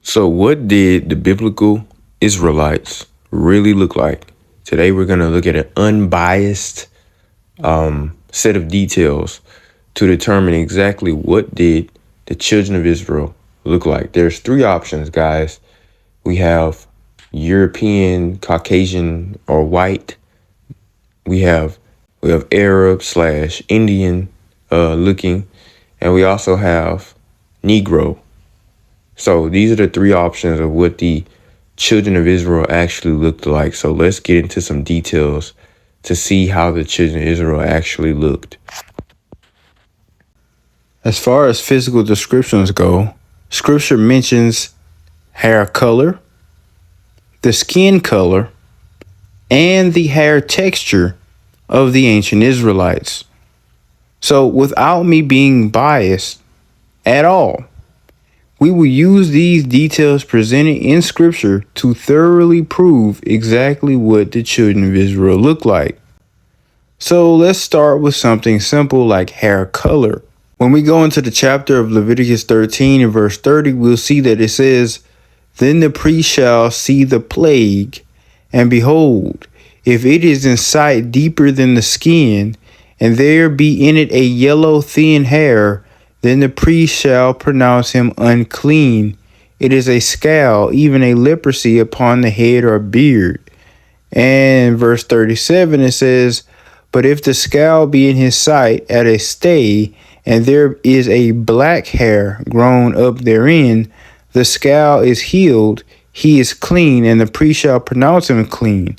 So what did the biblical Israelites really look like? Today we're going to look at an unbiased set of details to determine exactly what did the children of Israel look like. There's three options, guys. We have European, Caucasian, or white. We have Arab / Indian looking, and we also have Negro. So these are the three options of what the children of Israel actually looked like. So let's get into some details to see how the children of Israel actually looked. As far as physical descriptions go, scripture mentions hair color, the skin color, and the hair texture of the ancient Israelites. So without me being biased at all, we will use these details presented in scripture to thoroughly prove exactly what the children of Israel look like. So let's start with something simple like hair color. When we go into the chapter of Leviticus 13 and verse 30, we'll see that it says, "Then the priest shall see the plague, and behold, if it is in sight deeper than the skin, and there be in it a yellow thin hair, then the priest shall pronounce him unclean. It is a scowl, even a leprosy upon the head or beard." And verse 37, it says, "But if the scowl be in his sight at a stay, and there is a black hair grown up therein, the scowl is healed, he is clean, and the priest shall pronounce him clean."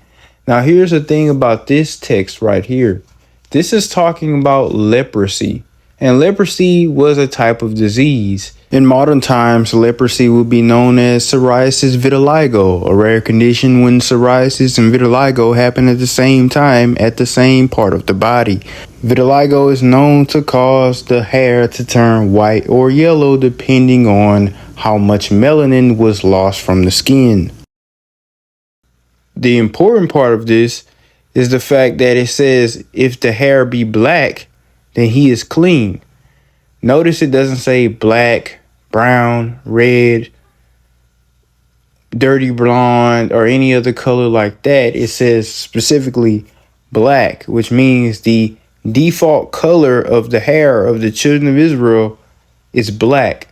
Now here's the thing about this text right here. This is talking about leprosy. And leprosy was a type of disease. In modern times, leprosy would be known as psoriasis vitiligo, a rare condition when psoriasis and vitiligo happen at the same time at the same part of the body. Vitiligo is known to cause the hair to turn white or yellow depending on how much melanin was lost from the skin. The important part of this is the fact that it says if the hair be black, then he is clean. Notice it doesn't say black, brown, red, dirty blonde, or any other color like that. It says specifically black, which means the default color of the hair of the children of Israel is black.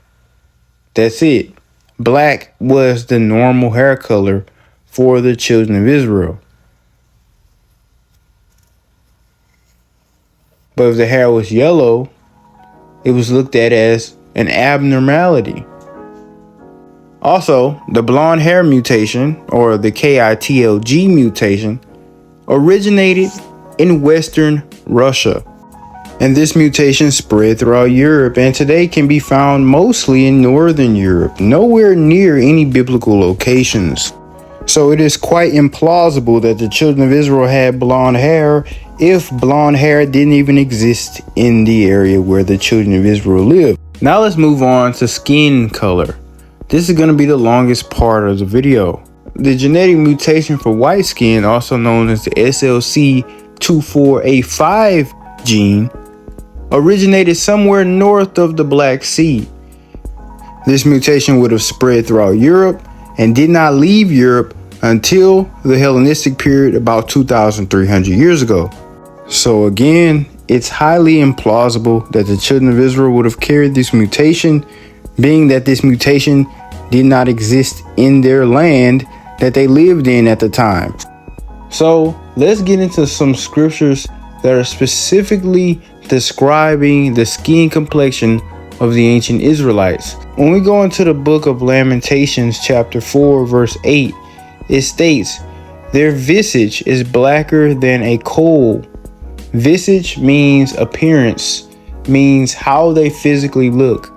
That's it. Black was the normal hair color for the children of Israel. But if the hair was yellow, it was looked at as an abnormality. Also, the blonde hair mutation, or the KITLG mutation, originated in Western Russia. And this mutation spread throughout Europe and today can be found mostly in Northern Europe, nowhere near any biblical locations. So it is quite implausible that the children of Israel had blonde hair if blonde hair didn't even exist in the area where the children of Israel lived. Now let's move on to skin color. This is going to be the longest part of the video. The genetic mutation for white skin, also known as the SLC24A5 gene, originated somewhere north of the Black Sea. This mutation would have spread throughout Europe and did not leave Europe until the Hellenistic period about 2,300 years ago. So again, it's highly implausible that the children of Israel would have carried this mutation, being that this mutation did not exist in their land that they lived in at the time. So let's get into some scriptures that are specifically describing the skin complexion of the ancient Israelites. When we go into the book of Lamentations, chapter 4, verse 8, it states, "Their visage is blacker than a coal." Visage means appearance, means how they physically look.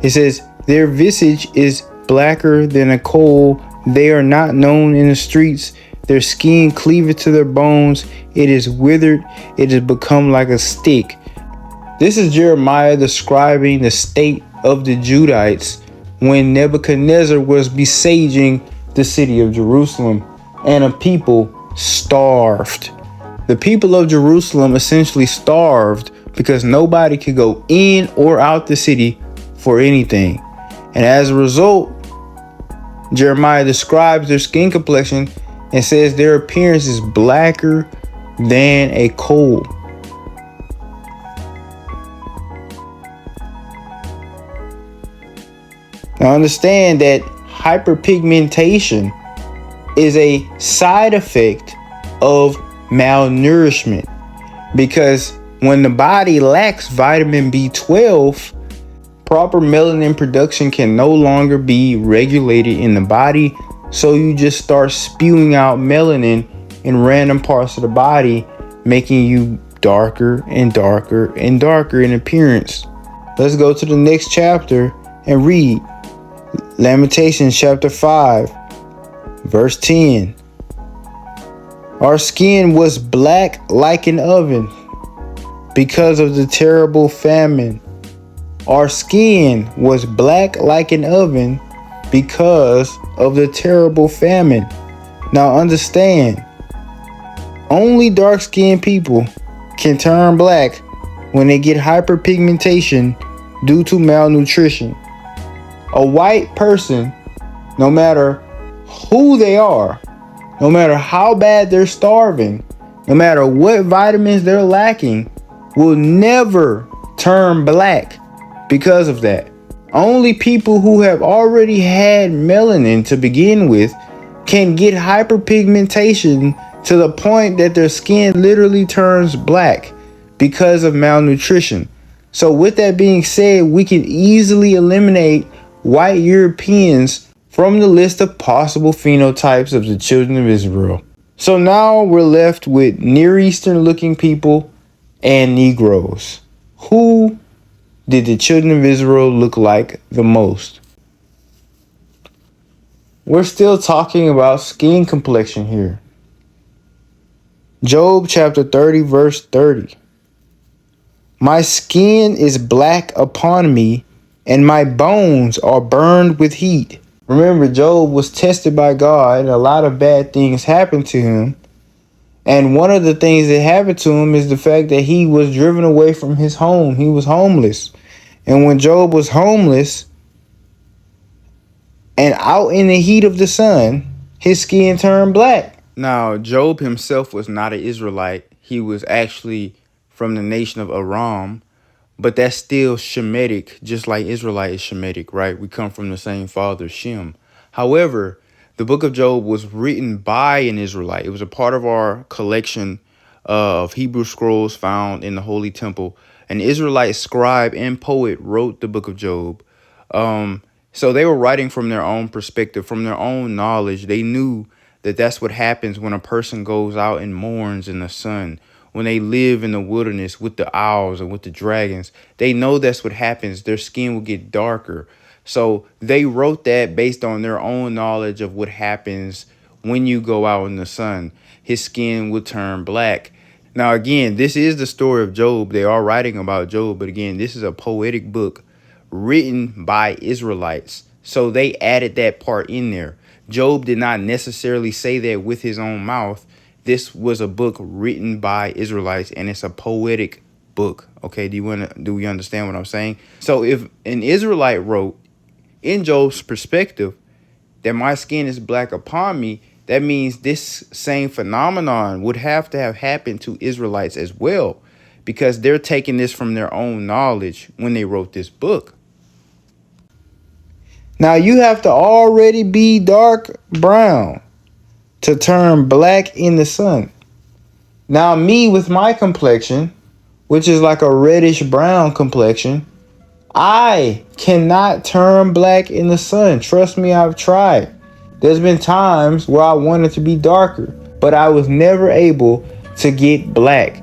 It says, "Their visage is blacker than a coal. They are not known in the streets. Their skin cleaveth to their bones. It is withered. It has become like a stick." This is Jeremiah describing the state of the Judites when Nebuchadnezzar was besieging the city of Jerusalem and a people starved. The people of Jerusalem essentially starved because nobody could go in or out the city for anything. And as a result, Jeremiah describes their skin complexion and says their appearance is blacker than a coal. Now understand that hyperpigmentation is a side effect of malnourishment, because when the body lacks vitamin B12, proper melanin production can no longer be regulated in the body, so you just start spewing out melanin in random parts of the body, making you darker and darker and darker in appearance. Let's go to the next chapter and read Lamentations chapter 5, verse 10. Our skin was black like an oven because of the terrible famine. Our skin was black like an oven because of the terrible famine. Now understand, only dark-skinned people can turn black when they get hyperpigmentation due to malnutrition. A white person, no matter who they are, no matter how bad they're starving, no matter what vitamins they're lacking, will never turn black because of that. Only people who have already had melanin to begin with can get hyperpigmentation to the point that their skin literally turns black because of malnutrition. So with that being said, we can easily eliminate white Europeans from the list of possible phenotypes of the children of Israel. So now we're left with Near Eastern looking people and Negroes. Who did the children of Israel look like the most? We're still talking about skin complexion here. Job chapter 30, verse 30. My skin is black upon me, and my bones are burned with heat. Remember, Job was tested by God. A lot of bad things happened to him. And one of the things that happened to him is the fact that he was driven away from his home. He was homeless. And when Job was homeless and out in the heat of the sun, his skin turned black. Now, Job himself was not an Israelite. He was actually from the nation of Aram. But that's still Shemitic, just like Israelite is Shemitic, right? We come from the same father, Shem. However, the book of Job was written by an Israelite. It was a part of our collection of Hebrew scrolls found in the Holy Temple. An Israelite scribe and poet wrote the book of Job. So they were writing from their own perspective, from their own knowledge. They knew that that's what happens when a person goes out and mourns in the sun. When they live in the wilderness with the owls and with the dragons, they know that's what happens. Their skin will get darker. So they wrote that based on their own knowledge of what happens when you go out in the sun. His skin will turn black. Now, again, this is the story of Job. They are writing about Job. But again, this is a poetic book written by Israelites. So they added that part in there. Job did not necessarily say that with his own mouth. This was a book written by Israelites, and it's a poetic book. Okay, do we understand what I'm saying? So if an Israelite wrote in Job's perspective that my skin is black upon me, that means this same phenomenon would have to have happened to Israelites as well, because they're taking this from their own knowledge when they wrote this book. Now you have to already be dark brown to turn black in the sun. Now me with my complexion, which is like a reddish brown complexion, I cannot turn black in the sun. Trust me, I've tried. There's been times where I wanted to be darker, but I was never able to get black.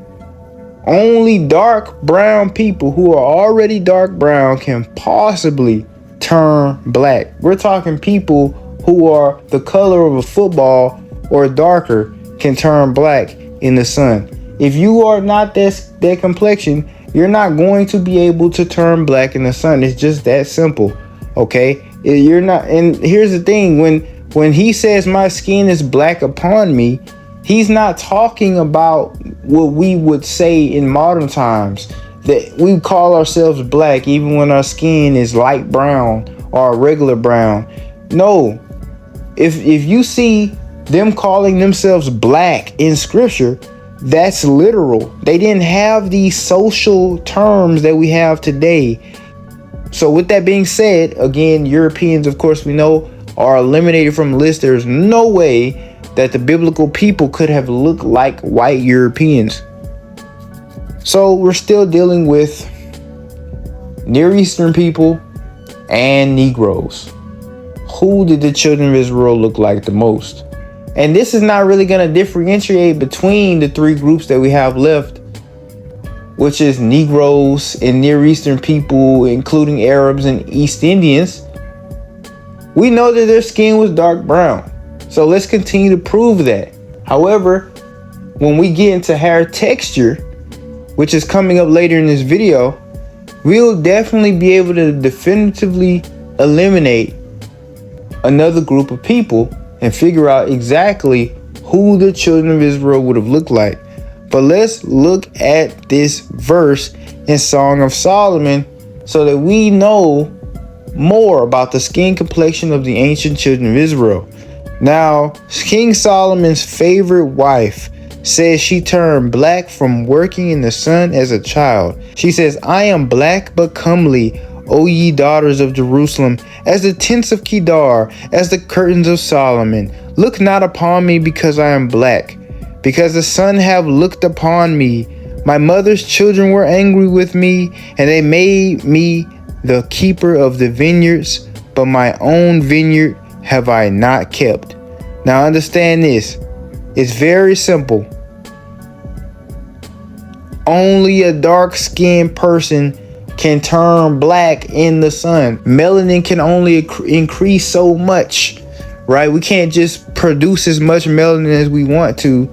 Only dark brown people who are already dark brown can possibly turn black. We're talking people who are the color of a football or darker can turn black in the sun. If you are not that complexion, you're not going to be able to turn black in the sun. It's just that simple. Okay? You're not. And here's the thing, when he says my skin is black upon me, he's not talking about what we would say in modern times, that we call ourselves black even when our skin is light brown or regular brown. No, if you see them calling themselves black in scripture, that's literal. They didn't have these social terms that we have today. So with that being said, again, Europeans, of course, we know, are eliminated from the list. There's no way that the biblical people could have looked like white Europeans. So we're still dealing with Near Eastern people and Negroes. Who did the children of Israel look like the most? And this is not really going to differentiate between the three groups that we have left, which is Negroes and Near Eastern people, including Arabs and East Indians. We know that their skin was dark brown. So let's continue to prove that. However, when we get into hair texture, which is coming up later in this video, we'll definitely be able to definitively eliminate another group of people and figure out exactly who the children of Israel would have looked like. But let's look at this verse in Song of Solomon so that we know more about the skin complexion of the ancient children of Israel. Now, King Solomon's favorite wife says she turned black from working in the sun as a child. She says, "I am black but comely, O ye daughters of Jerusalem, as the tents of Kedar, as the curtains of Solomon. Look not upon me because I am black, because the sun have looked upon me. My mother's children were angry with me, and they made me the keeper of the vineyards, but my own vineyard have I not kept." Now understand this. It's very simple. Only a dark-skinned person can turn black in the sun. Melanin can only increase so much, right? We can't just produce as much melanin as we want to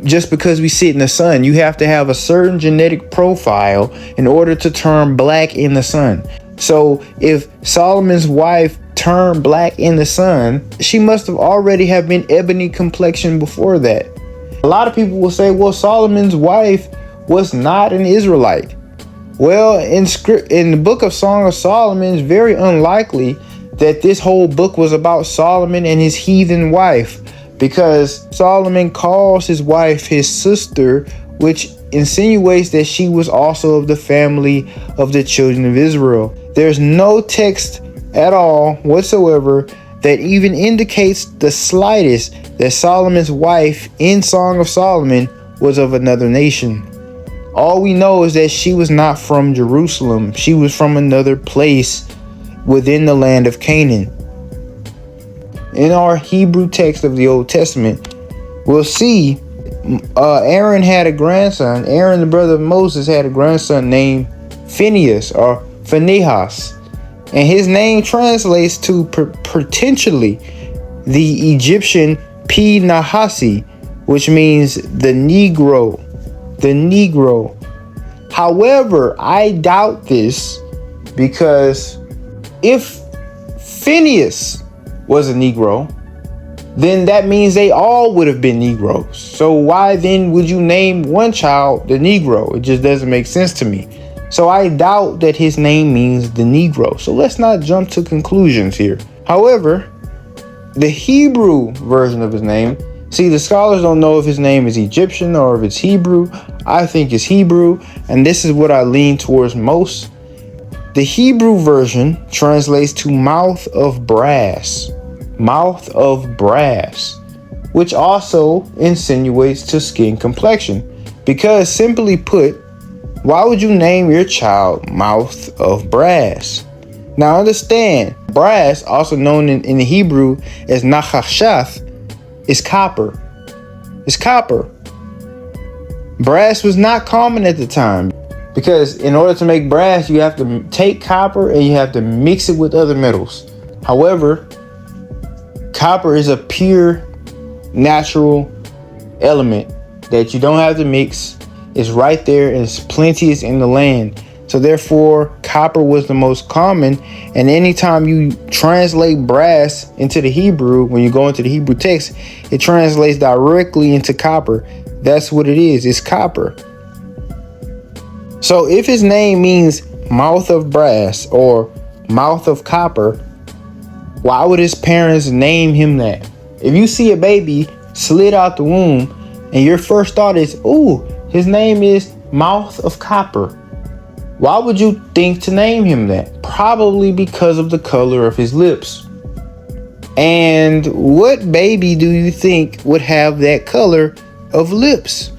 just because we sit in the sun. You have to have a certain genetic profile in order to turn black in the sun. So if Solomon's wife turned black in the sun, she must have already have been ebony complexion before that. A lot of people will say, well, Solomon's wife was not an Israelite. Well, in the book of Song of Solomon, it's very unlikely that this whole book was about Solomon and his heathen wife, because Solomon calls his wife his sister, which insinuates that she was also of the family of the children of Israel. There's no text at all whatsoever that even indicates the slightest that Solomon's wife in Song of Solomon was of another nation. All we know is that she was not from Jerusalem. She was from another place within the land of Canaan. In our Hebrew text of the Old Testament, we'll see Aaron had a grandson. Aaron, the brother of Moses, had a grandson named Phineas or Phinehas. And his name translates to potentially the Egyptian P-Nahasi, which means the Negro. The Negro. However, I doubt this, because if Phineas was a Negro, then that means they all would have been Negroes. So why then would you name one child the Negro? It just doesn't make sense to me. So I doubt that his name means the Negro. So let's not jump to conclusions here. However, the Hebrew version of his name, see, the scholars don't know if his name is Egyptian or if it's Hebrew. I think it's Hebrew, and this is what I lean towards most. The Hebrew version translates to mouth of brass. Mouth of brass, which also insinuates to skin complexion. Because simply put, why would you name your child Mouth of Brass? Now understand, brass, also known in the Hebrew as Nachashath, is copper. It's copper. Brass was not common at the time, because in order to make brass, you have to take copper and you have to mix it with other metals. However, copper is a pure natural element that you don't have to mix. It's right there, and it's plenteous in the land. So therefore, copper was the most common. And anytime you translate brass into the Hebrew, when you go into the Hebrew text, it translates directly into copper. That's what it is. It's copper. So if his name means mouth of brass or mouth of copper, Why would his parents name him that? If you see a baby slid out the womb and your first thought is, ooh, his name is Mouth of Copper, why would you think to name him that? Probably because of the color of his lips. And what baby do you think would have that color of lips?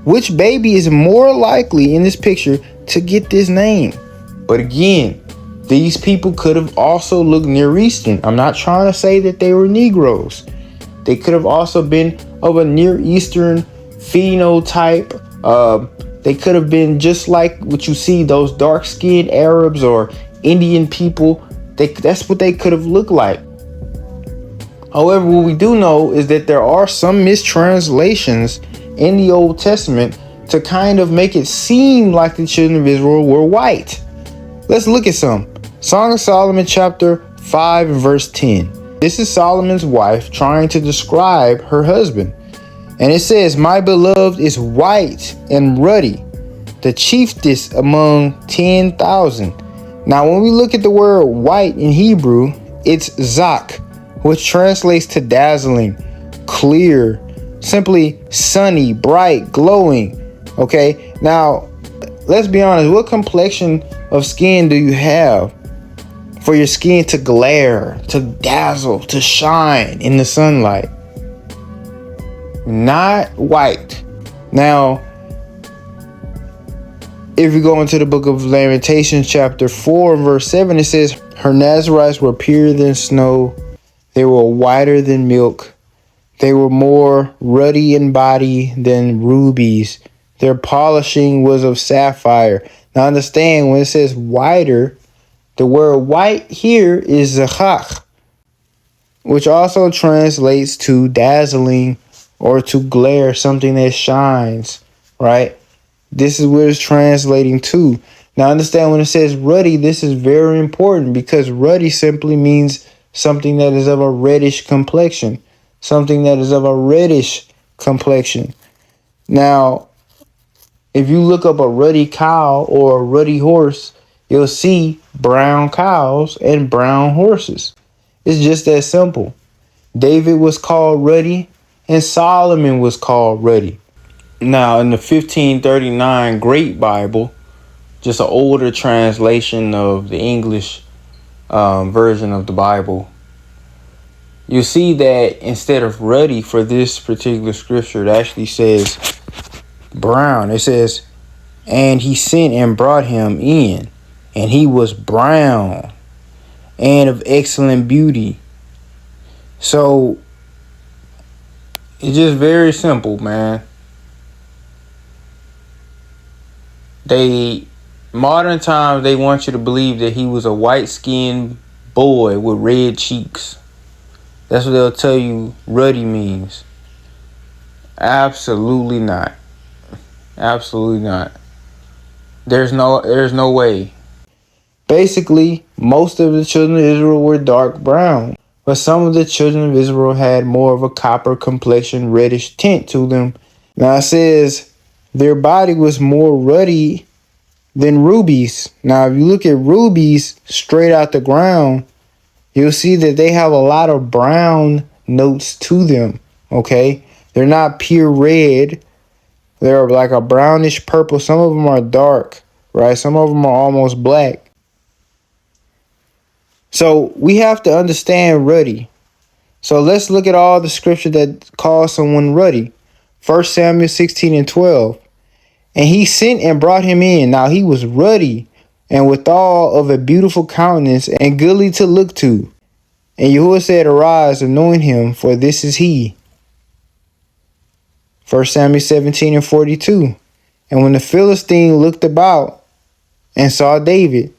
Which baby is more likely in this picture to get this name? But again, these people could have also looked Near Eastern. I'm not trying to say that they were Negroes. They could have also been of a Near Eastern phenotype. They could have been just like what you see, those dark-skinned Arabs or Indian people. That's what they could have looked like. However, what we do know is that there are some mistranslations in the Old Testament to kind of make it seem like the children of Israel were white. Let's look at some. Song of Solomon chapter 5 and verse 10. This is Solomon's wife trying to describe her husband. And it says, my beloved is white and ruddy, the chiefest among 10,000. Now, when we look at the word white in Hebrew, it's zak, which translates to dazzling, clear, simply sunny, bright, glowing. Okay, now let's be honest. What complexion of skin do you have for your skin to glare, to dazzle, to shine in the sunlight? Not white. Now, if you go into the book of Lamentations chapter 4 verse 7, it says, her Nazarites were purer than snow. They were whiter than milk. They were more ruddy in body than rubies. Their polishing was of sapphire. Now understand, when it says whiter, the word white here is zachach, which also translates to dazzling or to glare, something that shines, right? This is what it's translating to. Now understand, when it says ruddy, this is very important because ruddy simply means something that is of a reddish complexion. Something that is of a reddish complexion. Now, if you look up a ruddy cow or a ruddy horse, you'll see brown cows and brown horses. It's just that simple. David was called ruddy and Solomon was called ruddy. Now, in the 1539 Great Bible, just an older translation of the English version of the Bible, you see that instead of ruddy for this particular scripture, it actually says brown. It says, and he sent and brought him in, and he was brown and of excellent beauty. So it's just very simple, man. Modern times, they want you to believe that he was a white-skinned boy with red cheeks. That's what they'll tell you ruddy means. Absolutely not. Absolutely not. There's no way. Basically, most of the children of Israel were dark brown, but some of the children of Israel had more of a copper complexion, reddish tint to them. Now it says their body was more ruddy than rubies. Now, if you look at rubies straight out the ground, you'll see that they have a lot of brown notes to them, okay? They're not pure red. They're like a brownish purple. Some of them are dark, right? Some of them are almost black. So we have to understand ruddy. So let's look at all the scripture that calls someone ruddy. 1 Samuel 16 and 12. And he sent and brought him in. Now he was ruddy and withal of a beautiful countenance and goodly to look to. And Yahuwah said, arise, anoint him, for this is he. 1 Samuel 17 and 42. And when the Philistine looked about and saw David,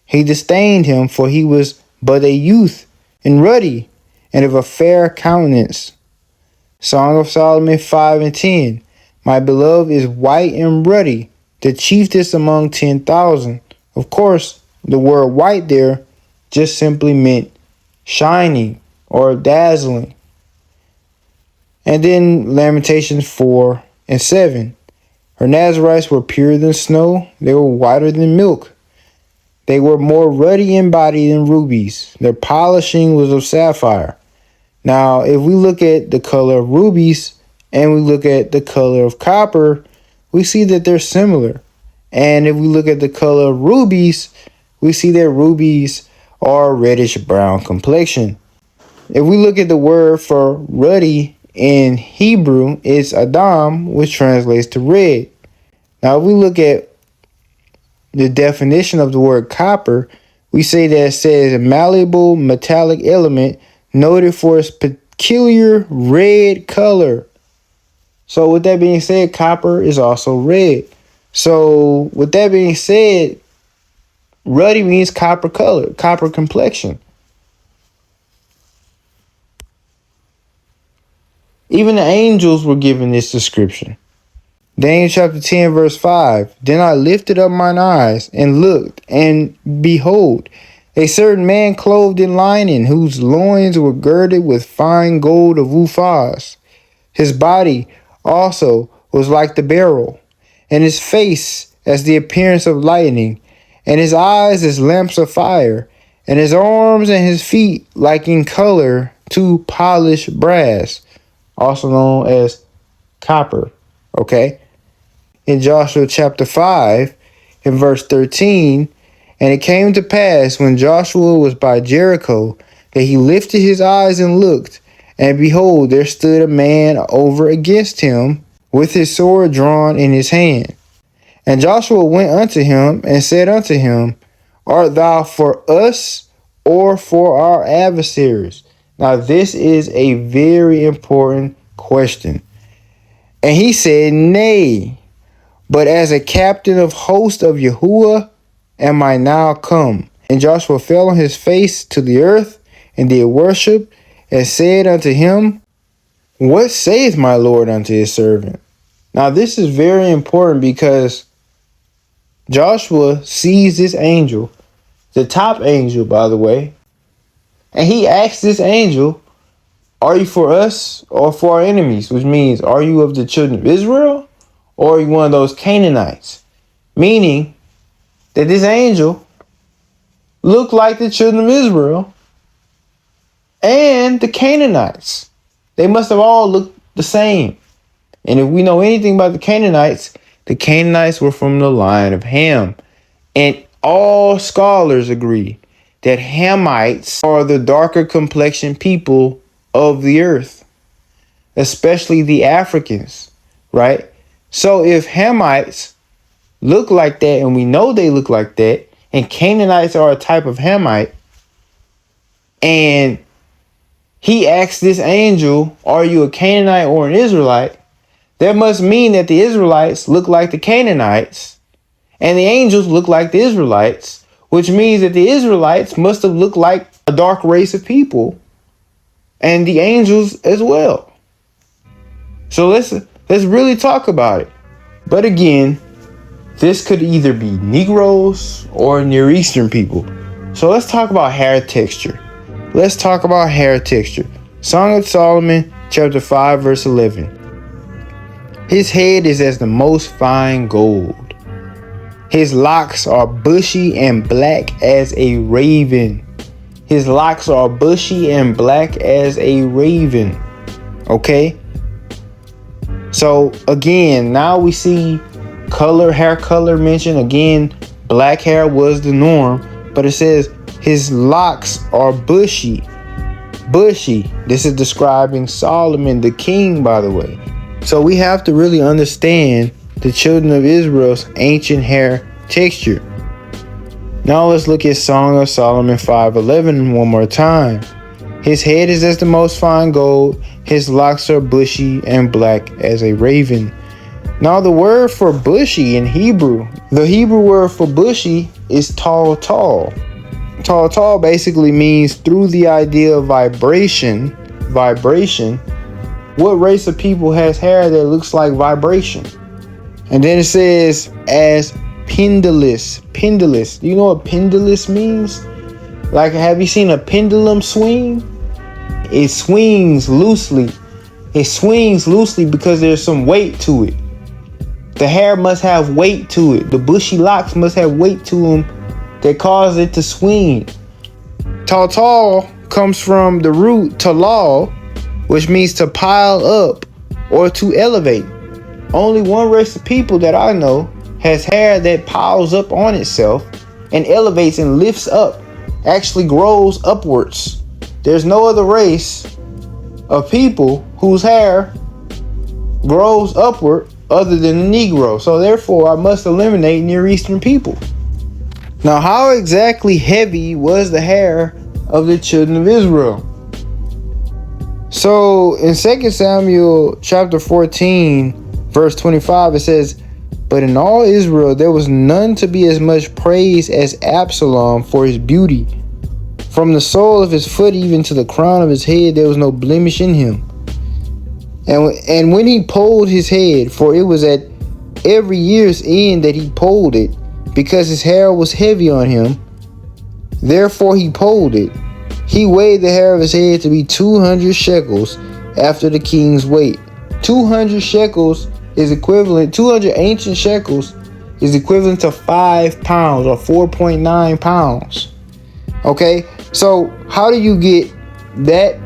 he disdained him, for he was but a youth and ruddy and of a fair countenance. Song of Solomon 5 and 10. My beloved is white and ruddy, the chiefest among 10,000. Of course, the word white there just simply meant shining or dazzling. And then Lamentations 4 and 7. Her Nazarites were purer than snow. They were whiter than milk. They were more ruddy in body than rubies. Their polishing was of sapphire. Now, if we look at the color of rubies and we look at the color of copper, we see that they're similar. And if we look at the color of rubies, we see that rubies are reddish brown complexion. If we look at the word for ruddy in Hebrew, it's Adam, which translates to red. Now, if we look at the definition of the word copper, we say that it says a malleable metallic element noted for its peculiar red color. So with that being said, copper is also red. So with that being said, ruddy means copper color, copper complexion. Even the angels were given this description. Daniel chapter 10 verse 5. Then I lifted up mine eyes and looked, and behold, a certain man clothed in linen, whose loins were girded with fine gold of Uphaz. His body also was like the beryl, and his face as the appearance of lightning, and his eyes as lamps of fire, and his arms and his feet like in color to polished brass, also known as copper. Okay? In Joshua chapter 5, in verse 13, and it came to pass when Joshua was by Jericho that he lifted his eyes and looked, and behold, there stood a man over against him with his sword drawn in his hand. And Joshua went unto him and said unto him, Art thou for us or for our adversaries? Now this is a very important question. And he said, Nay, but as a captain of host of Yahuwah am I now come. And Joshua fell on his face to the earth, and did worship, and said unto him, What saith my Lord unto his servant? Now this is very important, because Joshua sees this angel, the top angel, by the way, and he asks this angel, Are you for us or for our enemies? Which means, are you of the children of Israel, or are you one of those Canaanites? Meaning that this angel looked like the children of Israel and the Canaanites. They must have all looked the same. And if we know anything about the Canaanites were from the line of Ham. And all scholars agree that Hamites are the darker complexion people of the earth, especially the Africans, right? So if Hamites look like that, and we know they look like that, and Canaanites are a type of Hamite, and he asks this angel, Are you a Canaanite or an Israelite? That must mean that the Israelites look like the Canaanites, and the angels look like the Israelites, which means that the Israelites must have looked like a dark race of people, and the angels as well. So let's really talk about it. But again, this could either be Negroes or Near Eastern people. So let's talk about hair texture. Song of Solomon, chapter 5, verse 11. His head is as the most fine gold. His locks are bushy and black as a raven. Okay? So again, now we see hair color mentioned. Again, black hair was the norm, but it says his locks are bushy. This is describing Solomon, the king, by the way. So we have to really understand the children of Israel's ancient hair texture. Now let's look at Song of Solomon 5:11 one more time. His head is as the most fine gold. His locks are bushy and black as a raven. Now the word for bushy in Hebrew, the Hebrew word for bushy is tall. Tall basically means through the idea of vibration. What race of people has hair that looks like vibration? And then it says as pendulous. Do you know what pendulous means? Like, have you seen a pendulum swing? It swings loosely. Because there's some weight to it. The hair must have weight to it. The bushy locks must have weight to them that cause it to swing. Tal comes from the root talal, which means to pile up or to elevate. Only one race of people that I know has hair that piles up on itself and elevates and lifts up, actually grows upwards. There's no other race of people whose hair grows upward other than the Negro. So therefore, I must eliminate Near Eastern people. Now, how exactly heavy was the hair of the children of Israel? So in 2 Samuel chapter 14, verse 25, it says, "But in all Israel there was none to be as much praised as Absalom for his beauty. From the sole of his foot even to the crown of his head there was no blemish in him. And when he polled his head, for it was at every year's end that he polled it, because his hair was heavy on him, therefore he polled it. He weighed the hair of his head to be 200 shekels after the king's weight." 200 shekels is equivalent, 200 ancient shekels is equivalent to 5 pounds or 4.9 pounds. Okay, so how do you get that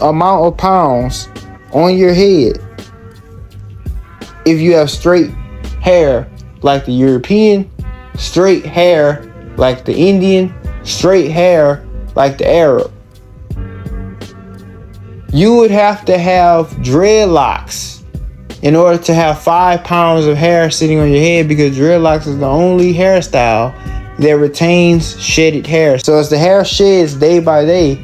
amount of pounds on your head if you have straight hair like the European, straight hair like the Indian, straight hair like the Arab? You would have to have dreadlocks in order to have 5 pounds of hair sitting on your head, because dreadlocks is the only hairstyle that retains shedded hair. So as the hair sheds day by day,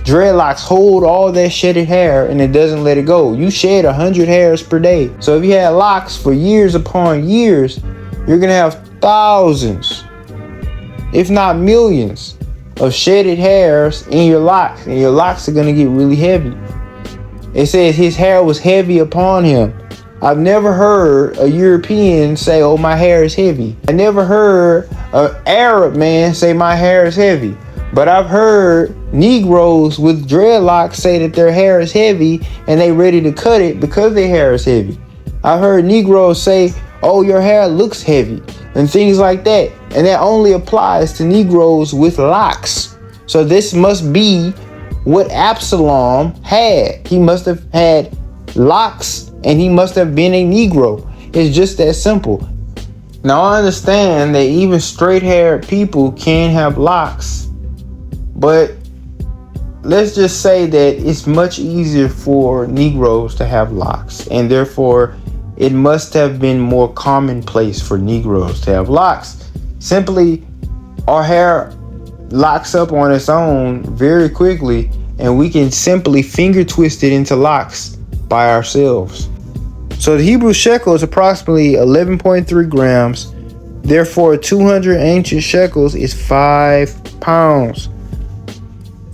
dreadlocks hold all that shedded hair and it doesn't let it go. You shed 100 hairs per day. So if you had locks for years upon years, you're gonna have thousands, if not millions, of shedded hairs in your locks, and your locks are gonna get really heavy. It says his hair was heavy upon him. I've never heard a European say, "Oh, my hair is heavy." I never heard an Arab man say, "My hair is heavy." But I've heard Negroes with dreadlocks say that their hair is heavy and they ready to cut it because their hair is heavy. I've heard Negroes say, "Oh, your hair looks heavy," and things like that. And that only applies to Negroes with locks. So this must be what Absalom had. He must have had locks and he must have been a Negro. It's just that simple. Now I understand that even straight haired people can have locks, but let's just say that it's much easier for Negroes to have locks, and therefore it must have been more commonplace for Negroes to have locks. Simply, our hair locks up on its own very quickly, and we can simply finger twist it into locks by ourselves. So the Hebrew shekel is approximately 11.3 grams. Therefore, 200 ancient shekels is 5 pounds.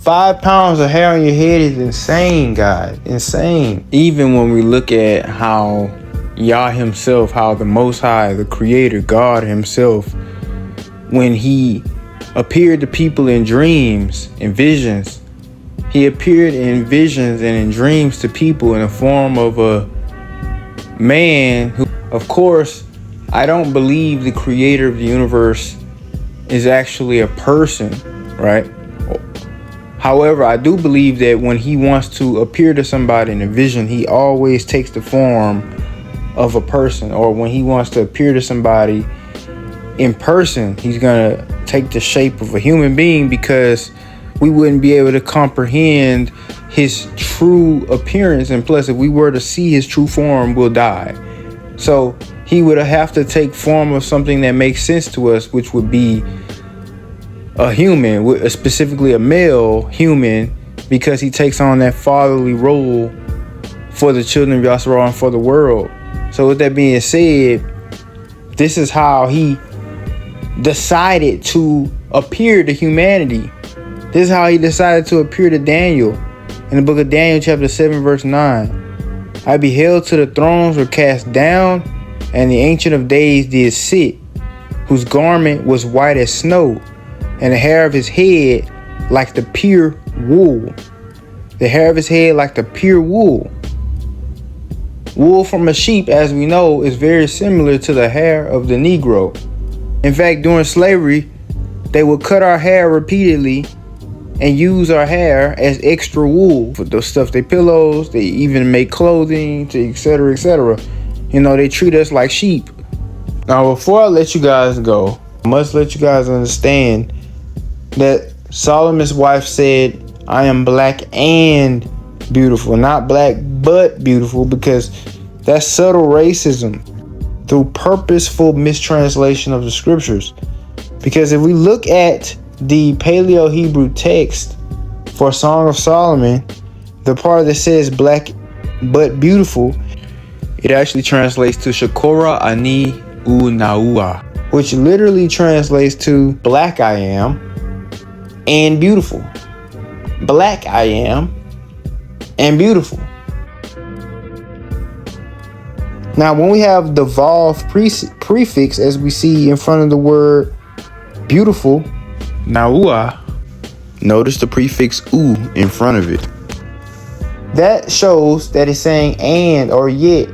5 pounds of hair on your head is insane, guys. Insane. Even when we look at how Yah himself, how the Most High, the Creator, God himself, when he appeared to people in dreams and visions, he appeared in visions and in dreams to people in the form of a man who, of course, I don't believe the creator of the universe is actually a person, right? However, I do believe that when he wants to appear to somebody in a vision, he always takes the form of a person. Or when he wants to appear to somebody in person, he's gonna take the shape of a human being, because we wouldn't be able to comprehend his true appearance, and plus if we were to see his true form, we'll die. So he would have to take form of something that makes sense to us, which would be a human, specifically a male human, because he takes on that fatherly role for the children of Yasharal and for the world. So with that being said, this is how he decided to appear to humanity. This is how he decided to appear to Daniel. In the book of Daniel, chapter 7, verse 9. "I beheld till the thrones were cast down, and the Ancient of Days did sit, whose garment was white as snow, and the hair of his head like the pure wool." The hair of his head like the pure wool. Wool from a sheep, as we know, is very similar to the hair of the Negro. In fact, during slavery, they would cut our hair repeatedly and use our hair as extra wool for the stuff they pillows. They even make clothing, etc., etc. You know, they treat us like sheep. Now, before I let you guys go, I must let you guys understand that Solomon's wife said, I am black and beautiful, not black but beautiful, because that's subtle racism through purposeful mistranslation of the scriptures. Because if we look at the Paleo-Hebrew text for Song of Solomon, the part that says black but beautiful, it actually translates to Shakora Ani U Naua, which literally translates to black I am and beautiful. Black I am and beautiful. Now, when we have the Vav prefix, as we see in front of the word beautiful, Naua, notice the prefix U in front of it. That shows that it's saying and or yet.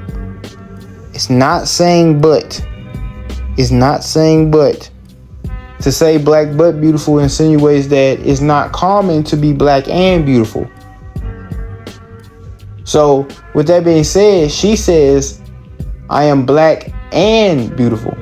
It's not saying but. It's not saying but. To say black but beautiful insinuates that it's not common to be black and beautiful. So, with that being said, she says, I am black and beautiful.